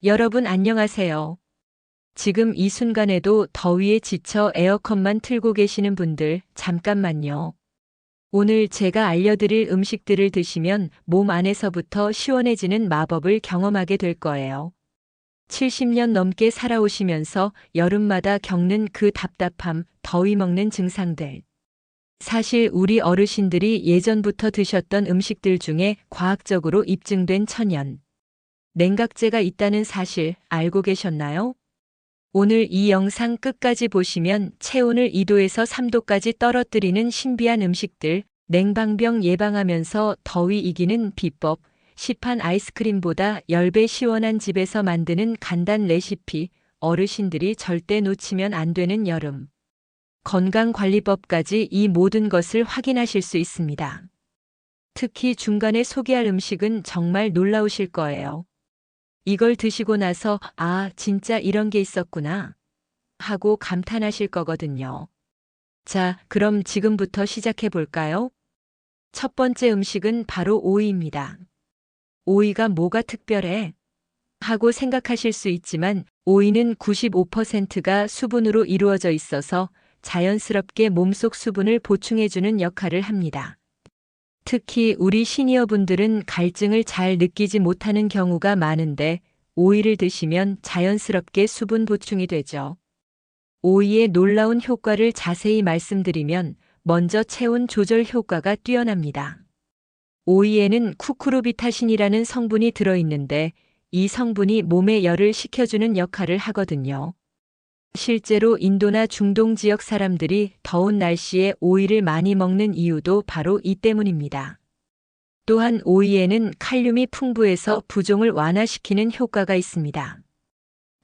여러분 안녕하세요. 지금 이 순간에도 더위에 지쳐 에어컨만 틀고 계시는 분들 잠깐만요. 오늘 제가 알려드릴 음식들을 드시면 몸 안에서부터 시원해지는 마법을 경험하게 될 거예요. 70년 넘게 살아오시면서 여름마다 겪는 그 답답함, 더위 먹는 증상들. 사실 우리 어르신들이 예전부터 드셨던 음식들 중에 과학적으로 입증된 천연 냉각제가 있다는 사실 알고 계셨나요? 오늘 이 영상 끝까지 보시면 체온을 2도에서 3도까지 떨어뜨리는 신비한 음식들, 냉방병 예방하면서 더위 이기는 비법, 시판 아이스크림보다 10배 시원한 집에서 만드는 간단 레시피, 어르신들이 절대 놓치면 안 되는 여름 건강관리법까지 이 모든 것을 확인하실 수 있습니다. 특히 중간에 소개할 음식은 정말 놀라우실 거예요. 이걸 드시고 나서 아, 진짜 이런 게 있었구나 하고 감탄하실 거거든요. 자, 그럼 지금부터 시작해 볼까요? 첫 번째 음식은 바로 오이입니다. 오이가 뭐가 특별해? 하고 생각하실 수 있지만 오이는 95%가 수분으로 이루어져 있어서 자연스럽게 몸속 수분을 보충해주는 역할을 합니다. 특히 우리 시니어분들은 갈증을 잘 느끼지 못하는 경우가 많은데 오이를 드시면 자연스럽게 수분 보충이 되죠. 오이의 놀라운 효과를 자세히 말씀드리면 먼저 체온 조절 효과가 뛰어납니다. 오이에는 쿠쿠르비타신이라는 성분이 들어있는데 이 성분이 몸의 열을 식혀주는 역할을 하거든요. 실제로 인도나 중동 지역 사람들이 더운 날씨에 오이를 많이 먹는 이유도 바로 이 때문입니다. 또한 오이에는 칼륨이 풍부해서 부종을 완화시키는 효과가 있습니다.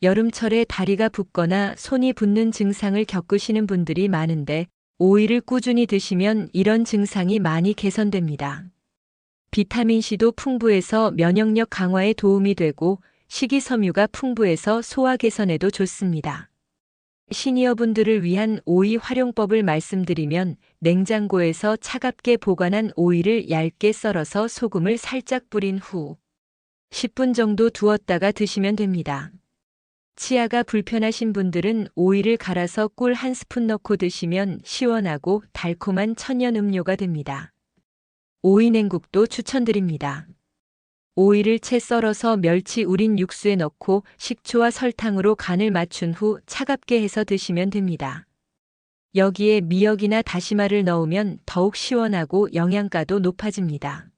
여름철에 다리가 붓거나 손이 붓는 증상을 겪으시는 분들이 많은데 오이를 꾸준히 드시면 이런 증상이 많이 개선됩니다. 비타민C도 풍부해서 면역력 강화에 도움이 되고 식이섬유가 풍부해서 소화 개선에도 좋습니다. 시니어분들을 위한 오이 활용법을 말씀드리면 냉장고에서 차갑게 보관한 오이를 얇게 썰어서 소금을 살짝 뿌린 후 10분 정도 두었다가 드시면 됩니다. 치아가 불편하신 분들은 오이를 갈아서 꿀 1스푼 넣고 드시면 시원하고 달콤한 천연 음료가 됩니다. 오이 냉국도 추천드립니다. 오이를 채 썰어서 멸치 우린 육수에 넣고 식초와 설탕으로 간을 맞춘 후 차갑게 해서 드시면 됩니다. 여기에 미역이나 다시마를 넣으면 더욱 시원하고 영양가도 높아집니다.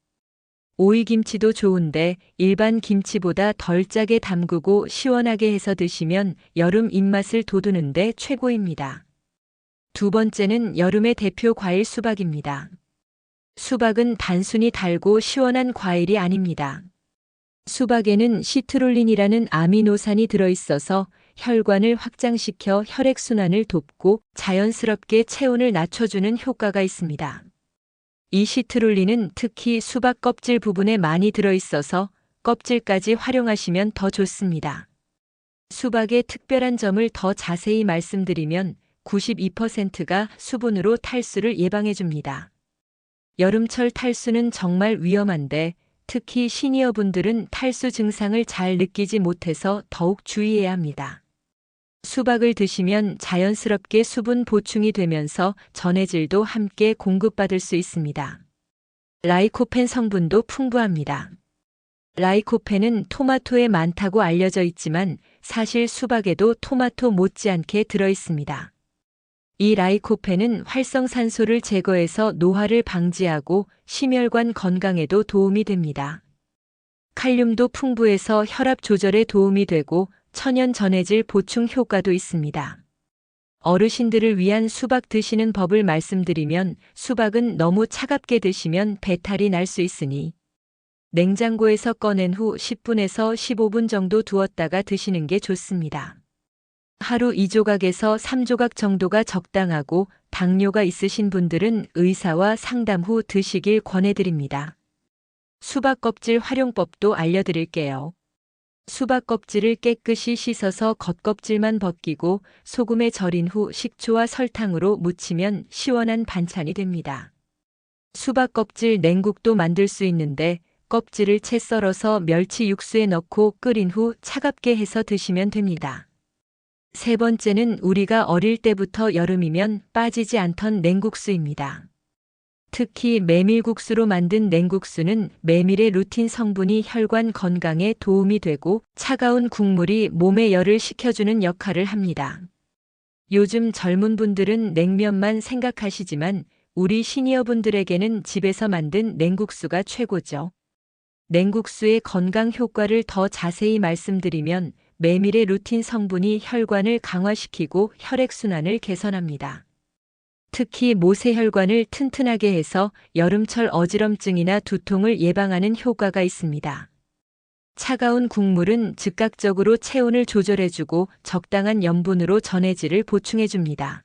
오이김치도 좋은데 일반 김치보다 덜 짜게 담그고 시원하게 해서 드시면 여름 입맛을 돋우는데 최고입니다. 두 번째는 여름의 대표 과일 수박입니다. 수박은 단순히 달고 시원한 과일이 아닙니다. 수박에는 시트룰린이라는 아미노산이 들어있어서 혈관을 확장시켜 혈액순환을 돕고 자연스럽게 체온을 낮춰주는 효과가 있습니다. 이 시트룰린은 특히 수박 껍질 부분에 많이 들어있어서 껍질까지 활용하시면 더 좋습니다. 수박의 특별한 점을 더 자세히 말씀드리면 92%가 수분으로 탈수를 예방해줍니다. 여름철 탈수는 정말 위험한데 특히 시니어분들은 탈수 증상을 잘 느끼지 못해서 더욱 주의해야 합니다. 수박을 드시면 자연스럽게 수분 보충이 되면서 전해질도 함께 공급받을 수 있습니다. 라이코펜 성분도 풍부합니다. 라이코펜은 토마토에 많다고 알려져 있지만 사실 수박에도 토마토 못지않게 들어있습니다. 이 라이코펜은 활성산소를 제거해서 노화를 방지하고 심혈관 건강에도 도움이 됩니다. 칼륨도 풍부해서 혈압 조절에 도움이 되고 천연 전해질 보충 효과도 있습니다. 어르신들을 위한 수박 드시는 법을 말씀드리면 수박은 너무 차갑게 드시면 배탈이 날 수 있으니 냉장고에서 꺼낸 후 10분에서 15분 정도 두었다가 드시는 게 좋습니다. 하루 2조각에서 3조각 정도가 적당하고 당뇨가 있으신 분들은 의사와 상담 후 드시길 권해드립니다. 수박 껍질 활용법도 알려드릴게요. 수박 껍질을 깨끗이 씻어서 겉껍질만 벗기고 소금에 절인 후 식초와 설탕으로 무치면 시원한 반찬이 됩니다. 수박 껍질 냉국도 만들 수 있는데 껍질을 채 썰어서 멸치 육수에 넣고 끓인 후 차갑게 해서 드시면 됩니다. 세 번째는 우리가 어릴 때부터 여름이면 빠지지 않던 냉국수입니다. 특히 메밀국수로 만든 냉국수는 메밀의 루틴 성분이 혈관 건강에 도움이 되고 차가운 국물이 몸의 열을 식혀주는 역할을 합니다. 요즘 젊은 분들은 냉면만 생각하시지만 우리 시니어분들에게는 집에서 만든 냉국수가 최고죠. 냉국수의 건강 효과를 더 자세히 말씀드리면 메밀의 루틴 성분이 혈관을 강화시키고 혈액순환을 개선합니다. 특히 모세혈관을 튼튼하게 해서 여름철 어지럼증이나 두통을 예방하는 효과가 있습니다. 차가운 국물은 즉각적으로 체온을 조절해주고 적당한 염분으로 전해질을 보충해줍니다.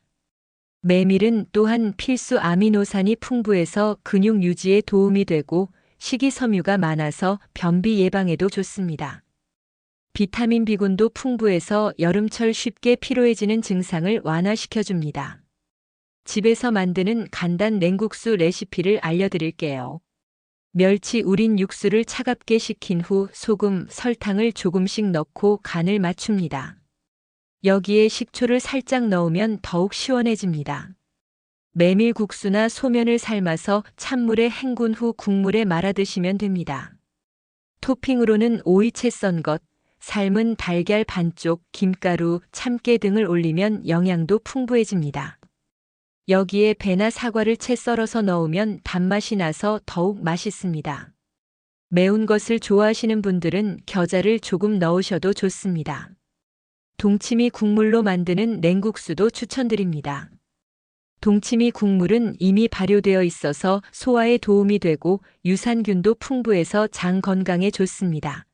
메밀은 또한 필수 아미노산이 풍부해서 근육 유지에 도움이 되고 식이섬유가 많아서 변비 예방에도 좋습니다. 비타민 B군도 풍부해서 여름철 쉽게 피로해지는 증상을 완화시켜줍니다. 집에서 만드는 간단 냉국수 레시피를 알려드릴게요. 멸치 우린 육수를 차갑게 식힌 후 소금, 설탕을 조금씩 넣고 간을 맞춥니다. 여기에 식초를 살짝 넣으면 더욱 시원해집니다. 메밀국수나 소면을 삶아서 찬물에 헹군 후 국물에 말아 드시면 됩니다. 토핑으로는 오이 채 썬 것, 삶은 달걀 반쪽, 김가루, 참깨 등을 올리면 영양도 풍부해집니다. 여기에 배나 사과를 채 썰어서 넣으면 단맛이 나서 더욱 맛있습니다. 매운 것을 좋아하시는 분들은 겨자를 조금 넣으셔도 좋습니다. 동치미 국물로 만드는 냉국수도 추천드립니다. 동치미 국물은 이미 발효되어 있어서 소화에 도움이 되고 유산균도 풍부해서 장 건강에 좋습니다.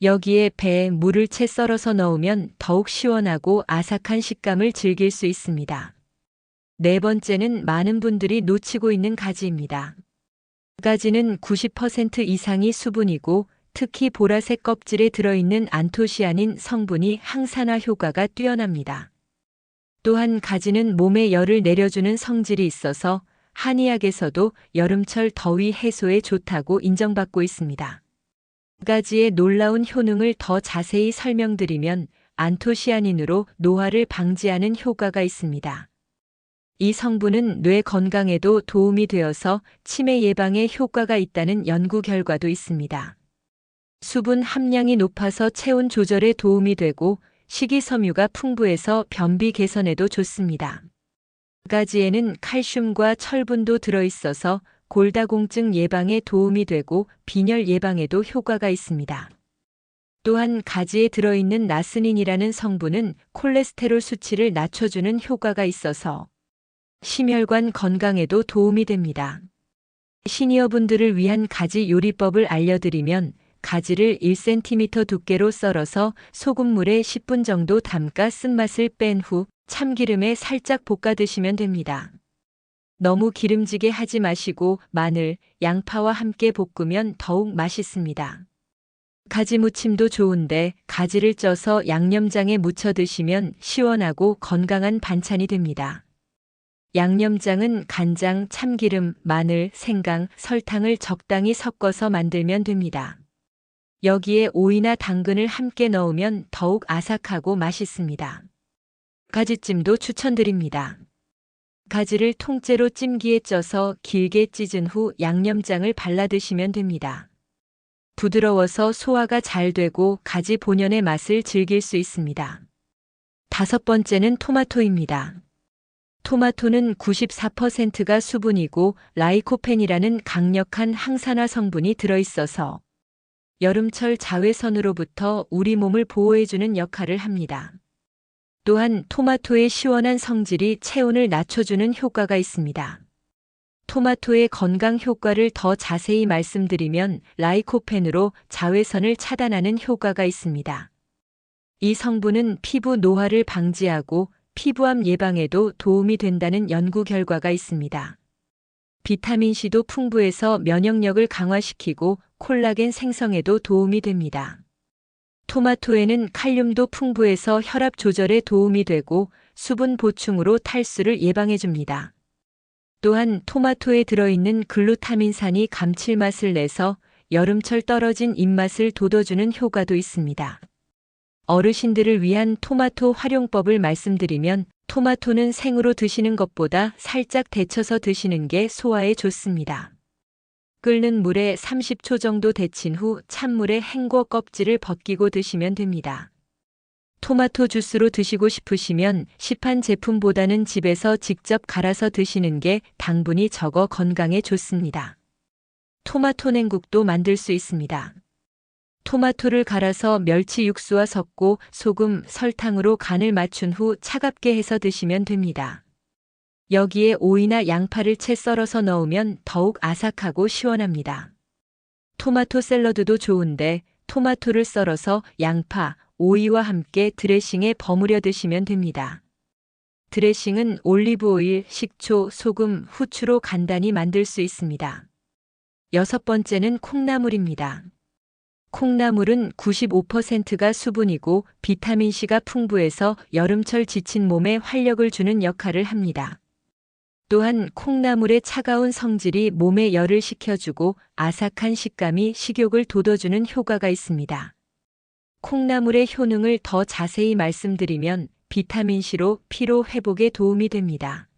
여기에 배, 물을 채 썰어서 넣으면 더욱 시원하고 아삭한 식감을 즐길 수 있습니다. 네 번째는 많은 분들이 놓치고 있는 가지입니다. 가지는 90% 이상이 수분이고 특히 보라색 껍질에 들어있는 안토시아닌 성분이 항산화 효과가 뛰어납니다. 또한 가지는 몸에 열을 내려주는 성질이 있어서 한의학에서도 여름철 더위 해소에 좋다고 인정받고 있습니다. 가지의 놀라운 효능을 더 자세히 설명드리면 안토시아닌으로 노화를 방지하는 효과가 있습니다. 이 성분은 뇌 건강에도 도움이 되어서 치매 예방에 효과가 있다는 연구 결과도 있습니다. 수분 함량이 높아서 체온 조절에 도움이 되고 식이섬유가 풍부해서 변비 개선에도 좋습니다. 가지에는 칼슘과 철분도 들어있어서 골다공증 예방에 도움이 되고 빈혈 예방에도 효과가 있습니다. 또한 가지에 들어있는 나스닌이라는 성분은 콜레스테롤 수치를 낮춰주는 효과가 있어서 심혈관 건강에도 도움이 됩니다. 시니어분들을 위한 가지 요리법을 알려드리면 가지를 1cm 두께로 썰어서 소금물에 10분 정도 담가 쓴맛을 뺀 후 참기름에 살짝 볶아 드시면 됩니다. 너무 기름지게 하지 마시고 마늘, 양파와 함께 볶으면 더욱 맛있습니다. 가지 무침도 좋은데 가지를 쪄서 양념장에 무쳐 드시면 시원하고 건강한 반찬이 됩니다. 양념장은 간장, 참기름, 마늘, 생강, 설탕을 적당히 섞어서 만들면 됩니다. 여기에 오이나 당근을 함께 넣으면 더욱 아삭하고 맛있습니다. 가지찜도 추천드립니다. 가지를 통째로 찜기에 쪄서 길게 찢은 후 양념장을 발라 드시면 됩니다. 부드러워서 소화가 잘 되고 가지 본연의 맛을 즐길 수 있습니다. 다섯 번째는 토마토입니다. 토마토는 94%가 수분이고 라이코펜이라는 강력한 항산화 성분이 들어있어서 여름철 자외선으로부터 우리 몸을 보호해주는 역할을 합니다. 또한 토마토의 시원한 성질이 체온을 낮춰주는 효과가 있습니다. 토마토의 건강 효과를 더 자세히 말씀드리면 라이코펜으로 자외선을 차단하는 효과가 있습니다. 이 성분은 피부 노화를 방지하고 피부암 예방에도 도움이 된다는 연구 결과가 있습니다. 비타민C도 풍부해서 면역력을 강화시키고 콜라겐 생성에도 도움이 됩니다. 토마토에는 칼륨도 풍부해서 혈압 조절에 도움이 되고 수분 보충으로 탈수를 예방해줍니다. 또한 토마토에 들어있는 글루타민산이 감칠맛을 내서 여름철 떨어진 입맛을 돋워주는 효과도 있습니다. 어르신들을 위한 토마토 활용법을 말씀드리면 토마토는 생으로 드시는 것보다 살짝 데쳐서 드시는 게 소화에 좋습니다. 끓는 물에 30초 정도 데친 후 찬물에 헹궈 껍질을 벗기고 드시면 됩니다. 토마토 주스로 드시고 싶으시면 시판 제품보다는 집에서 직접 갈아서 드시는 게 당분이 적어 건강에 좋습니다. 토마토 냉국도 만들 수 있습니다. 토마토를 갈아서 멸치 육수와 섞고 소금, 설탕으로 간을 맞춘 후 차갑게 해서 드시면 됩니다. 여기에 오이나 양파를 채 썰어서 넣으면 더욱 아삭하고 시원합니다. 토마토 샐러드도 좋은데 토마토를 썰어서 양파, 오이와 함께 드레싱에 버무려 드시면 됩니다. 드레싱은 올리브 오일, 식초, 소금, 후추로 간단히 만들 수 있습니다. 6번째는 콩나물입니다. 콩나물은 95%가 수분이고 비타민C가 풍부해서 여름철 지친 몸에 활력을 주는 역할을 합니다. 또한 콩나물의 차가운 성질이 몸에 열을 식혀주고 아삭한 식감이 식욕을 돋워주는 효과가 있습니다. 콩나물의 효능을 더 자세히 말씀드리면 비타민C로 피로 회복에 도움이 됩니다.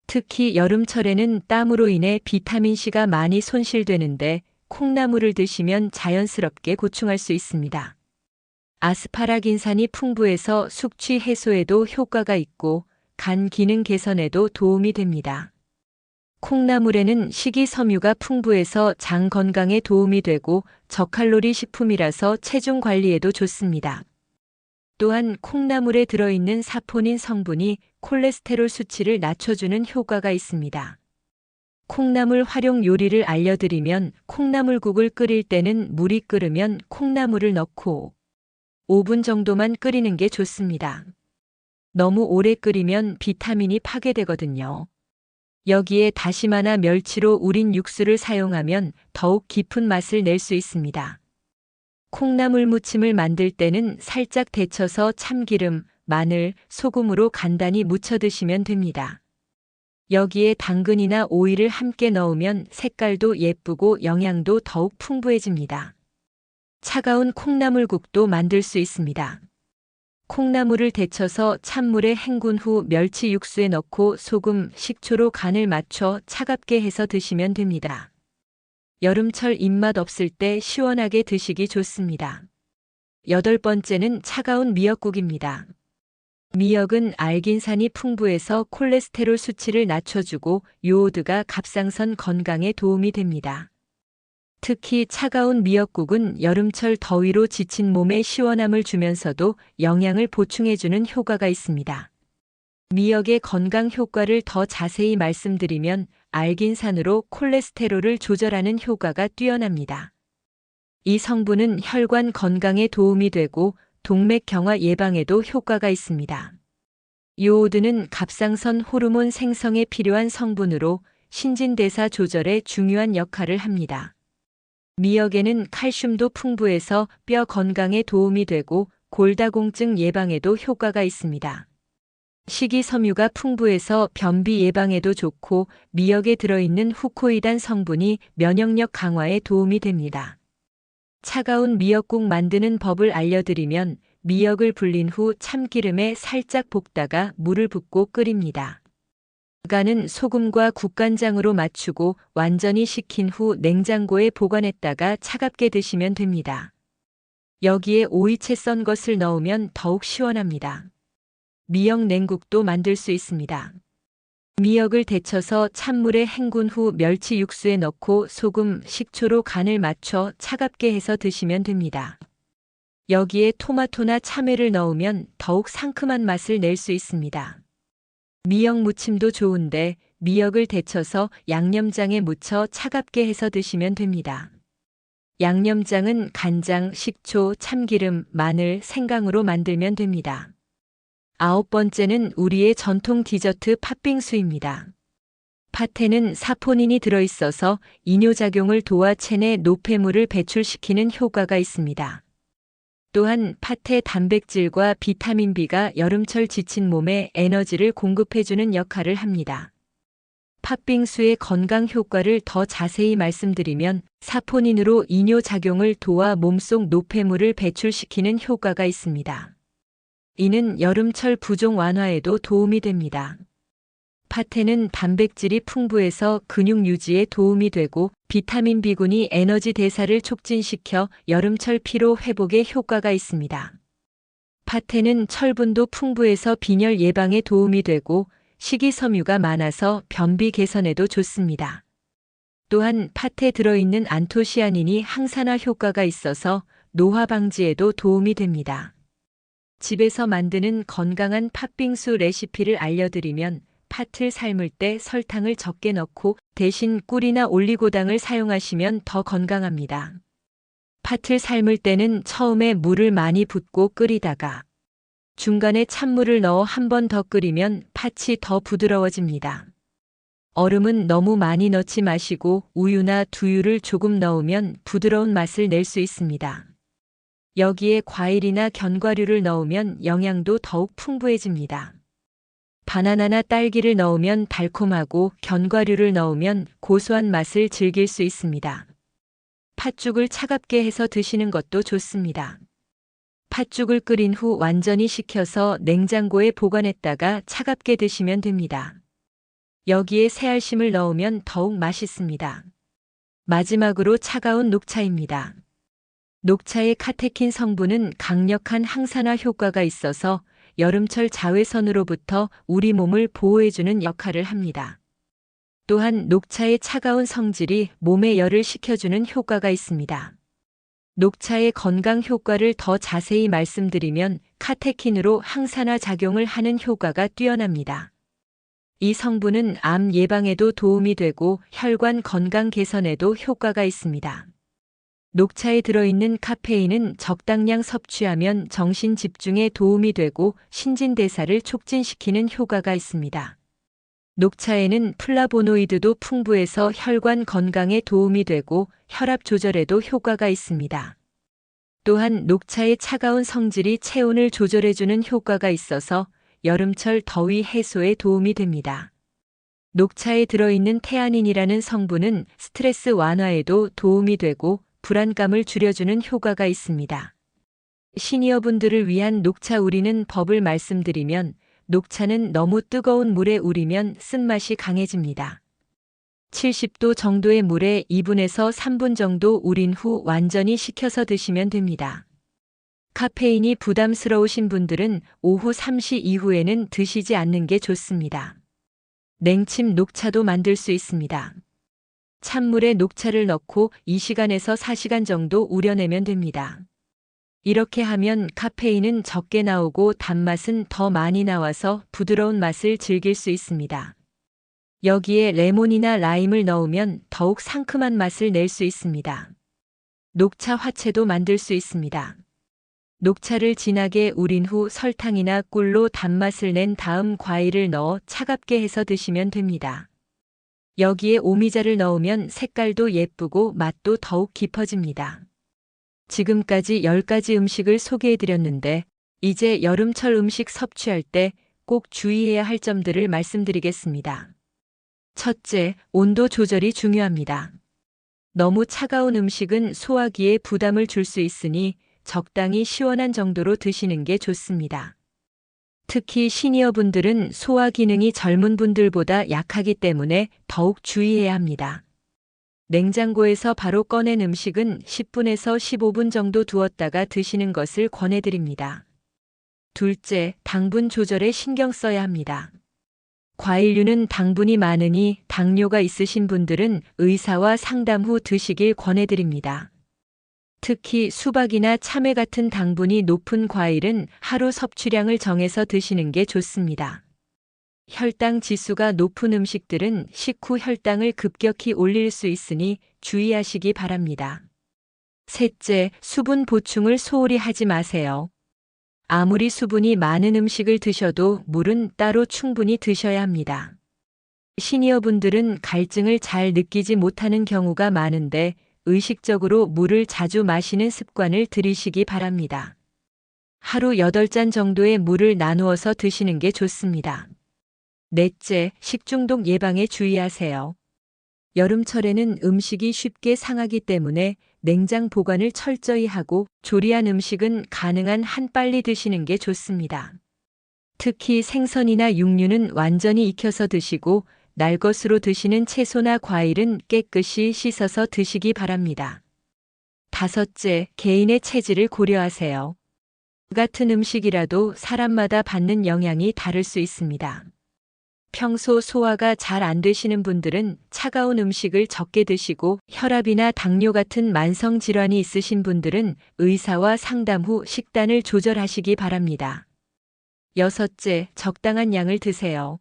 특히 여름철에는 땀으로 인해 비타민C가 많이 손실되는데 콩나물을 드시면 자연스럽게 보충할 수 있습니다. 아스파라긴산이 풍부해서 숙취 해소에도 효과가 있고 간 기능 개선에도 도움이 됩니다. 콩나물에는 식이섬유가 풍부해서 장 건강에 도움이 되고 저칼로리 식품이라서 체중 관리에도 좋습니다. 또한 콩나물에 들어있는 사포닌 성분이 콜레스테롤 수치를 낮춰주는 효과가 있습니다. 콩나물 활용 요리를 알려드리면 콩나물국을 끓일 때는 물이 끓으면 콩나물을 넣고 5분 정도만 끓이는 게 좋습니다. 너무 오래 끓이면 비타민이 파괴되거든요. 여기에 다시마나 멸치로 우린 육수를 사용하면 더욱 깊은 맛을 낼 수 있습니다. 콩나물 무침을 만들 때는 살짝 데쳐서 참기름, 마늘, 소금으로 간단히 무쳐 드시면 됩니다. 여기에 당근이나 오이를 함께 넣으면 색깔도 예쁘고 영양도 더욱 풍부해집니다. 차가운 콩나물국도 만들 수 있습니다. 콩나물을 데쳐서 찬물에 헹군 후 멸치 육수에 넣고 소금, 식초로 간을 맞춰 차갑게 해서 드시면 됩니다. 여름철 입맛 없을 때 시원하게 드시기 좋습니다. 8번째는 차가운 미역국입니다. 미역은 알긴산이 풍부해서 콜레스테롤 수치를 낮춰주고 요오드가 갑상선 건강에 도움이 됩니다. 특히 차가운 미역국은 여름철 더위로 지친 몸에 시원함을 주면서도 영양을 보충해주는 효과가 있습니다. 미역의 건강 효과를 더 자세히 말씀드리면 알긴산으로 콜레스테롤을 조절하는 효과가 뛰어납니다. 이 성분은 혈관 건강에 도움이 되고 동맥경화 예방에도 효과가 있습니다. 요오드는 갑상선 호르몬 생성에 필요한 성분으로 신진대사 조절에 중요한 역할을 합니다. 미역에는 칼슘도 풍부해서 뼈 건강에 도움이 되고 골다공증 예방에도 효과가 있습니다. 식이섬유가 풍부해서 변비 예방에도 좋고 미역에 들어있는 후코이단 성분이 면역력 강화에 도움이 됩니다. 차가운 미역국 만드는 법을 알려드리면 미역을 불린 후 참기름에 살짝 볶다가 물을 붓고 끓입니다. 간은 소금과 국간장으로 맞추고 완전히 식힌 후 냉장고에 보관했다가 차갑게 드시면 됩니다. 여기에 오이채 썬 것을 넣으면 더욱 시원합니다. 미역 냉국도 만들 수 있습니다. 미역을 데쳐서 찬물에 헹군 후 멸치 육수에 넣고 소금, 식초로 간을 맞춰 차갑게 해서 드시면 됩니다. 여기에 토마토나 참외를 넣으면 더욱 상큼한 맛을 낼 수 있습니다. 미역 무침도 좋은데 미역을 데쳐서 양념장에 묻혀 차갑게 해서 드시면 됩니다. 양념장은 간장, 식초, 참기름, 마늘, 생강으로 만들면 됩니다. 9번째는 우리의 전통 디저트 팥빙수입니다. 팥에는 사포닌이 들어있어서 이뇨작용을 도와 체내 노폐물을 배출시키는 효과가 있습니다. 또한 팥의 단백질과 비타민 B가 여름철 지친 몸에 에너지를 공급해주는 역할을 합니다. 팥빙수의 건강 효과를 더 자세히 말씀드리면 사포닌으로 이뇨작용을 도와 몸속 노폐물을 배출시키는 효과가 있습니다. 이는 여름철 부종 완화에도 도움이 됩니다. 팥에는 단백질이 풍부해서 근육 유지에 도움이 되고 비타민 B군이 에너지 대사를 촉진시켜 여름철 피로 회복에 효과가 있습니다. 팥에는 철분도 풍부해서 빈혈 예방에 도움이 되고 식이섬유가 많아서 변비 개선에도 좋습니다. 또한 팥에 들어있는 안토시아닌이 항산화 효과가 있어서 노화 방지에도 도움이 됩니다. 집에서 만드는 건강한 팥빙수 레시피를 알려드리면 팥을 삶을 때 설탕을 적게 넣고 대신 꿀이나 올리고당을 사용하시면 더 건강합니다. 팥을 삶을 때는 처음에 물을 많이 붓고 끓이다가 중간에 찬물을 넣어 한 번 더 끓이면 팥이 더 부드러워집니다. 얼음은 너무 많이 넣지 마시고 우유나 두유를 조금 넣으면 부드러운 맛을 낼 수 있습니다. 여기에 과일이나 견과류를 넣으면 영양도 더욱 풍부해집니다. 바나나나 딸기를 넣으면 달콤하고 견과류를 넣으면 고소한 맛을 즐길 수 있습니다. 팥죽을 차갑게 해서 드시는 것도 좋습니다. 팥죽을 끓인 후 완전히 식혀서 냉장고에 보관했다가 차갑게 드시면 됩니다. 여기에 새알심을 넣으면 더욱 맛있습니다. 마지막으로 차가운 녹차입니다. 녹차의 카테킨 성분은 강력한 항산화 효과가 있어서 여름철 자외선으로부터 우리 몸을 보호해주는 역할을 합니다. 또한 녹차의 차가운 성질이 몸의 열을 식혀주는 효과가 있습니다. 녹차의 건강 효과를 더 자세히 말씀드리면 카테킨으로 항산화 작용을 하는 효과가 뛰어납니다. 이 성분은 암 예방에도 도움이 되고 혈관 건강 개선에도 효과가 있습니다. 녹차에 들어있는 카페인은 적당량 섭취하면 정신 집중에 도움이 되고 신진대사를 촉진시키는 효과가 있습니다. 녹차에는 플라보노이드도 풍부해서 혈관 건강에 도움이 되고 혈압 조절에도 효과가 있습니다. 또한 녹차의 차가운 성질이 체온을 조절해주는 효과가 있어서 여름철 더위 해소에 도움이 됩니다. 녹차에 들어있는 테아닌이라는 성분은 스트레스 완화에도 도움이 되고 불안감을 줄여주는 효과가 있습니다. 시니어분들을 위한 녹차 우리는 법을 말씀드리면 녹차는 너무 뜨거운 물에 우리면 쓴맛이 강해집니다. 70도 정도의 물에 2분에서 3분 정도 우린 후 완전히 식혀서 드시면 됩니다. 카페인이 부담스러우신 분들은 오후 3시 이후에는 드시지 않는 게 좋습니다. 냉침 녹차도 만들 수 있습니다. 찬물에 녹차를 넣고 2시간에서 4시간 정도 우려내면 됩니다. 이렇게 하면 카페인은 적게 나오고 단맛은 더 많이 나와서 부드러운 맛을 즐길 수 있습니다. 여기에 레몬이나 라임을 넣으면 더욱 상큼한 맛을 낼 수 있습니다. 녹차 화채도 만들 수 있습니다. 녹차를 진하게 우린 후 설탕이나 꿀로 단맛을 낸 다음 과일을 넣어 차갑게 해서 드시면 됩니다. 여기에 오미자를 넣으면 색깔도 예쁘고 맛도 더욱 깊어집니다. 지금까지 10가지 음식을 소개해드렸는데 이제 여름철 음식 섭취할 때 꼭 주의해야 할 점들을 말씀드리겠습니다. 첫째, 온도 조절이 중요합니다. 너무 차가운 음식은 소화기에 부담을 줄 수 있으니 적당히 시원한 정도로 드시는 게 좋습니다. 특히 시니어분들은 소화 기능이 젊은 분들보다 약하기 때문에 더욱 주의해야 합니다. 냉장고에서 바로 꺼낸 음식은 10분에서 15분 정도 두었다가 드시는 것을 권해드립니다. 둘째, 당분 조절에 신경 써야 합니다. 과일류는 당분이 많으니 당뇨가 있으신 분들은 의사와 상담 후 드시길 권해드립니다. 특히 수박이나 참외 같은 당분이 높은 과일은 하루 섭취량을 정해서 드시는 게 좋습니다. 혈당 지수가 높은 음식들은 식후 혈당을 급격히 올릴 수 있으니 주의하시기 바랍니다. 셋째, 수분 보충을 소홀히 하지 마세요. 아무리 수분이 많은 음식을 드셔도 물은 따로 충분히 드셔야 합니다. 시니어분들은 갈증을 잘 느끼지 못하는 경우가 많은데 의식적으로 물을 자주 마시는 습관을 들이시기 바랍니다. 하루 8잔 정도의 물을 나누어서 드시는 게 좋습니다. 넷째, 식중독 예방에 주의하세요. 여름철에는 음식이 쉽게 상하기 때문에 냉장 보관을 철저히 하고 조리한 음식은 가능한 한 빨리 드시는 게 좋습니다. 특히 생선이나 육류는 완전히 익혀서 드시고 날것으로 드시는 채소나 과일은 깨끗이 씻어서 드시기 바랍니다. 다섯째, 개인의 체질을 고려하세요. 같은 음식이라도 사람마다 받는 영향이 다를 수 있습니다. 평소 소화가 잘 안 되시는 분들은 차가운 음식을 적게 드시고 혈압이나 당뇨 같은 만성 질환이 있으신 분들은 의사와 상담 후 식단을 조절하시기 바랍니다. 여섯째, 적당한 양을 드세요.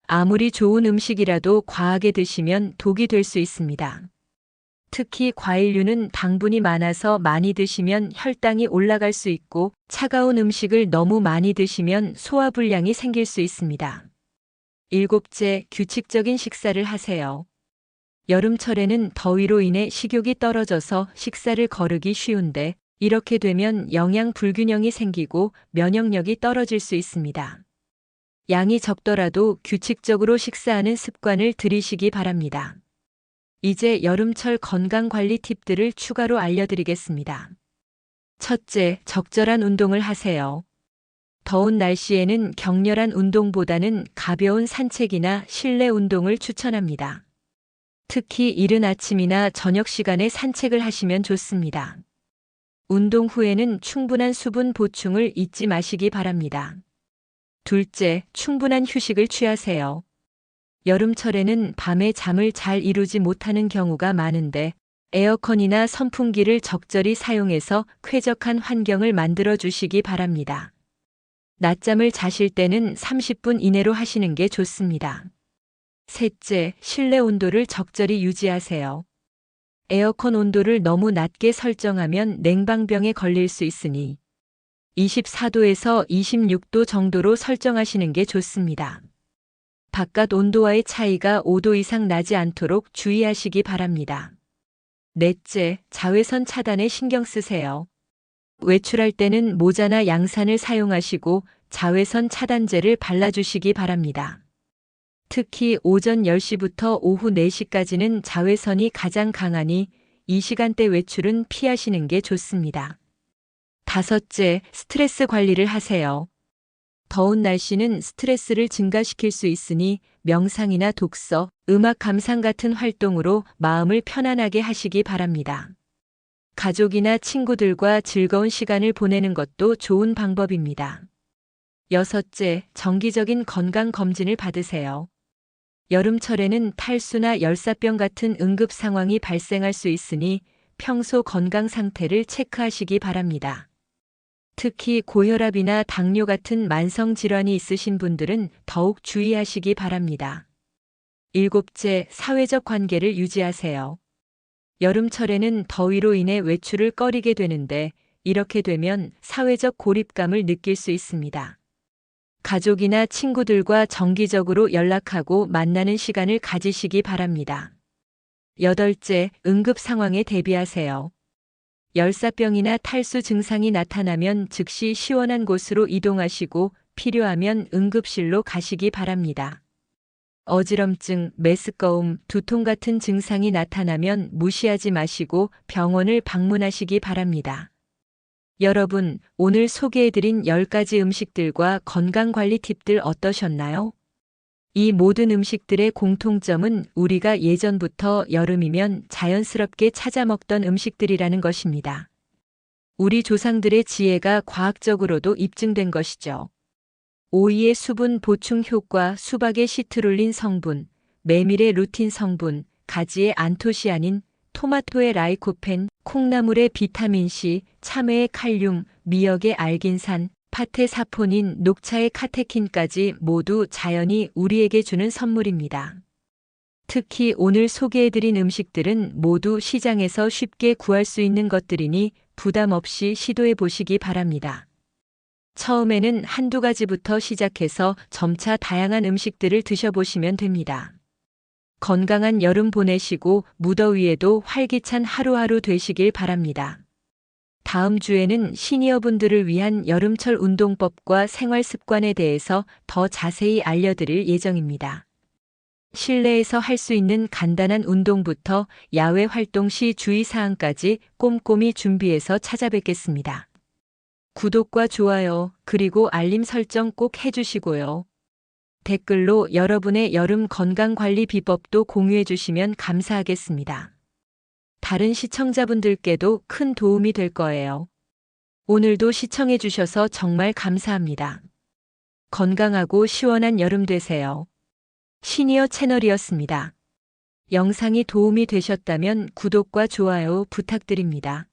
아무리 좋은 음식이라도 과하게 드시면 독이 될 수 있습니다. 특히 과일류는 당분이 많아서 많이 드시면 혈당이 올라갈 수 있고 차가운 음식을 너무 많이 드시면 소화불량이 생길 수 있습니다. 일곱째, 규칙적인 식사를 하세요. 여름철에는 더위로 인해 식욕이 떨어져서 식사를 거르기 쉬운데 이렇게 되면 영양 불균형이 생기고 면역력이 떨어질 수 있습니다. 양이 적더라도 규칙적으로 식사하는 습관을 들이시기 바랍니다. 이제 여름철 건강관리 팁들을 추가로 알려드리겠습니다. 첫째, 적절한 운동을 하세요. 더운 날씨에는 격렬한 운동보다는 가벼운 산책이나 실내 운동을 추천합니다. 특히 이른 아침이나 저녁 시간에 산책을 하시면 좋습니다. 운동 후에는 충분한 수분 보충을 잊지 마시기 바랍니다. 둘째, 충분한 휴식을 취하세요. 여름철에는 밤에 잠을 잘 이루지 못하는 경우가 많은데 에어컨이나 선풍기를 적절히 사용해서 쾌적한 환경을 만들어 주시기 바랍니다. 낮잠을 자실 때는 30분 이내로 하시는 게 좋습니다. 셋째, 실내 온도를 적절히 유지하세요. 에어컨 온도를 너무 낮게 설정하면 냉방병에 걸릴 수 있으니 24도에서 26도 정도로 설정하시는 게 좋습니다. 바깥 온도와의 차이가 5도 이상 나지 않도록 주의하시기 바랍니다. 넷째, 자외선 차단에 신경 쓰세요. 외출할 때는 모자나 양산을 사용하시고 자외선 차단제를 발라주시기 바랍니다. 특히 오전 10시부터 오후 4시까지는 자외선이 가장 강하니 이 시간대 외출은 피하시는 게 좋습니다. 다섯째, 스트레스 관리를 하세요. 더운 날씨는 스트레스를 증가시킬 수 있으니 명상이나 독서, 음악 감상 같은 활동으로 마음을 편안하게 하시기 바랍니다. 가족이나 친구들과 즐거운 시간을 보내는 것도 좋은 방법입니다. 여섯째, 정기적인 건강 검진을 받으세요. 여름철에는 탈수나 열사병 같은 응급 상황이 발생할 수 있으니 평소 건강 상태를 체크하시기 바랍니다. 특히 고혈압이나 당뇨 같은 만성 질환이 있으신 분들은 더욱 주의하시기 바랍니다. 일곱째, 사회적 관계를 유지하세요. 여름철에는 더위로 인해 외출을 꺼리게 되는데 이렇게 되면 사회적 고립감을 느낄 수 있습니다. 가족이나 친구들과 정기적으로 연락하고 만나는 시간을 가지시기 바랍니다. 여덟째, 응급 상황에 대비하세요. 열사병이나 탈수 증상이 나타나면 즉시 시원한 곳으로 이동하시고 필요하면 응급실로 가시기 바랍니다. 어지럼증, 메스꺼움, 두통 같은 증상이 나타나면 무시하지 마시고 병원을 방문하시기 바랍니다. 여러분, 오늘 소개해드린 10가지 음식들과 건강관리 팁들 어떠셨나요? 이 모든 음식들의 공통점은 우리가 예전부터 여름이면 자연스럽게 찾아 먹던 음식들이라는 것입니다. 우리 조상들의 지혜가 과학적으로도 입증된 것이죠. 오이의 수분 보충 효과, 수박의 시트룰린 성분, 메밀의 루틴 성분, 가지의 안토시아닌, 토마토의 라이코펜, 콩나물의 비타민C, 참외의 칼륨, 미역의 알긴산, 팥의 사포닌, 녹차의 카테킨까지 모두 자연이 우리에게 주는 선물입니다. 특히 오늘 소개해드린 음식들은 모두 시장에서 쉽게 구할 수 있는 것들이니 부담 없이 시도해 보시기 바랍니다. 처음에는 한두 가지부터 시작해서 점차 다양한 음식들을 드셔보시면 됩니다. 건강한 여름 보내시고 무더위에도 활기찬 하루하루 되시길 바랍니다. 다음 주에는 시니어분들을 위한 여름철 운동법과 생활 습관에 대해서 더 자세히 알려드릴 예정입니다. 실내에서 할 수 있는 간단한 운동부터 야외 활동 시 주의사항까지 꼼꼼히 준비해서 찾아뵙겠습니다. 구독과 좋아요, 그리고 알림 설정 꼭 해주시고요. 댓글로 여러분의 여름 건강관리 비법도 공유해 주시면 감사하겠습니다. 다른 시청자분들께도 큰 도움이 될 거예요. 오늘도 시청해 주셔서 정말 감사합니다. 건강하고 시원한 여름 되세요. 시니어 채널이었습니다. 영상이 도움이 되셨다면 구독과 좋아요 부탁드립니다.